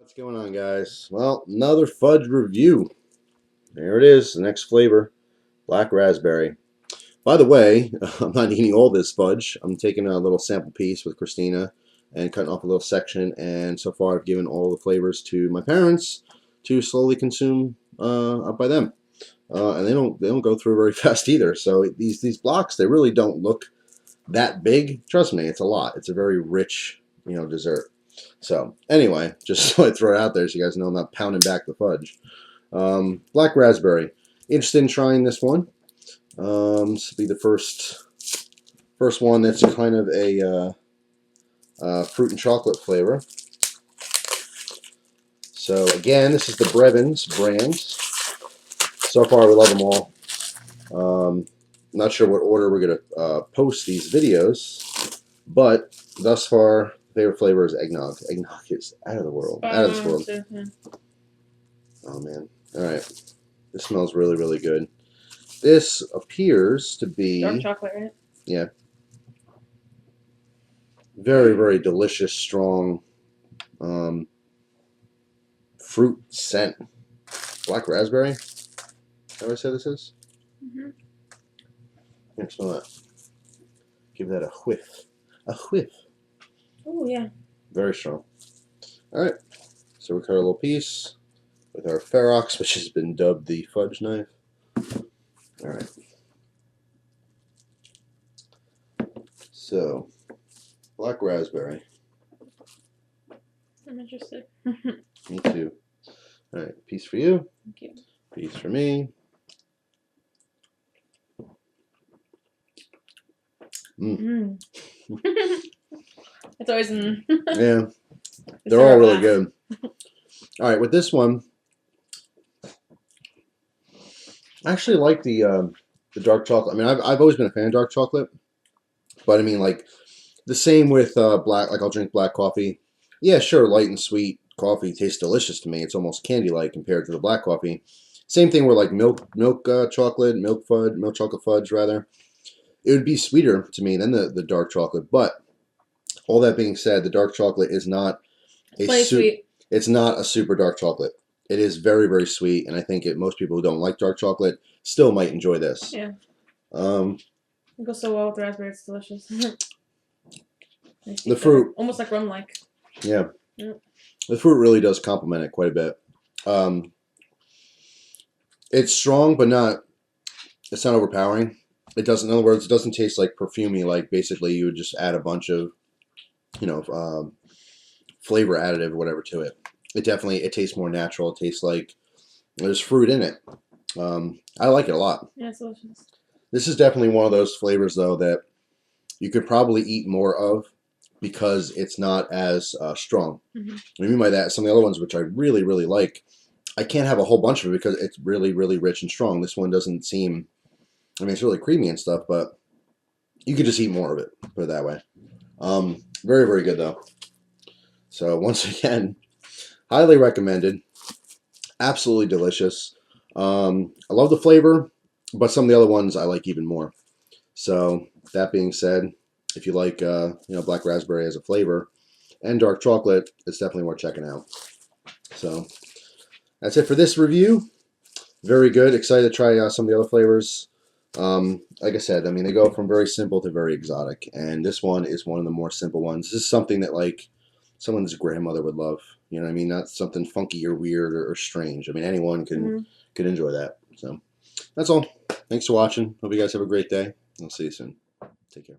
What's going on, guys? Well, another fudge review. There it is, the next flavor, black raspberry. By the way, I'm not eating all this fudge. I'm taking a little sample piece with Christina and cutting off a little section, and so far I've given all the flavors to my parents to slowly consume up by them. And they don't go through very fast either. So these blocks, they really don't look that big. Trust me, it's a lot. It's a very rich, dessert. So anyway, just so I throw it out there so you guys know I'm not pounding back the fudge. Black raspberry. Interested in trying this one. This will be the first one that's kind of a fruit and chocolate flavor. So again, this is the Brevin's brand. So far, we love them all. Not sure what order we're going to post these videos, but thus far, favorite flavor is eggnog. Eggnog is out of the world. Out of this world. Yeah. Oh, man. All right. This smells really, really good. This appears to be... dark chocolate, right? Yeah. Very, very delicious, strong fruit scent. Black raspberry? Is that what I said this is? Mm-hmm. Here, smell that. Give that a whiff. A whiff. Oh, yeah. Very strong. Alright. So we cut a little piece with our Ferrox, which has been dubbed the Fudge knife. Alright. So, black raspberry. I'm interested. Me too. Alright, piece for you. Thank you. Piece for me. Mm. It's always in. Yeah. They're all really good. Alright, with this one, I actually like the dark chocolate. I mean, I've always been a fan of dark chocolate, but I mean, like, the same with black. Like, I'll drink black coffee. Yeah, sure, light and sweet coffee tastes delicious to me. It's almost candy-like compared to the black coffee. Same thing with like milk chocolate, milk chocolate fudge rather. It would be sweeter to me than the dark chocolate. But all that being said, the dark chocolate is not sweet. It's not a super dark chocolate. It is very, very sweet, and I think most people who don't like dark chocolate still might enjoy this. Yeah. It goes so well with raspberry. It's delicious. The fruit, almost like rum-like. Yeah. Yep. The fruit really does complement it quite a bit. It's strong, but it's not overpowering. It doesn't, in other words, it doesn't taste like perfumey, like basically you would just add a bunch of, flavor additive or whatever to it. It tastes more natural. It tastes like there's fruit in it. I like it a lot. Yeah, it's delicious. This is definitely one of those flavors, though, that you could probably eat more of because it's not as strong. Mm-hmm. What I mean by that, some of the other ones, which I really, really like, I can't have a whole bunch of it because it's really, really rich and strong. This one doesn't seem, I mean, it's really creamy and stuff, but you could just eat more of it, put it that way. Very, very good, though. So, once again, highly recommended. Absolutely delicious. I love the flavor, but some of the other ones I like even more. So, that being said, if you like, black raspberry as a flavor and dark chocolate, it's definitely worth checking out. So, that's it for this review. Very good. Excited to try some of the other flavors. Like I said, I mean, they go from very simple to very exotic, and this one is one of the more simple ones. This is something that, like, someone's grandmother would love. You know what I mean? Not something funky or weird or strange. I mean, anyone can enjoy that. So, that's all. Thanks for watching. Hope you guys have a great day. I'll see you soon. Take care.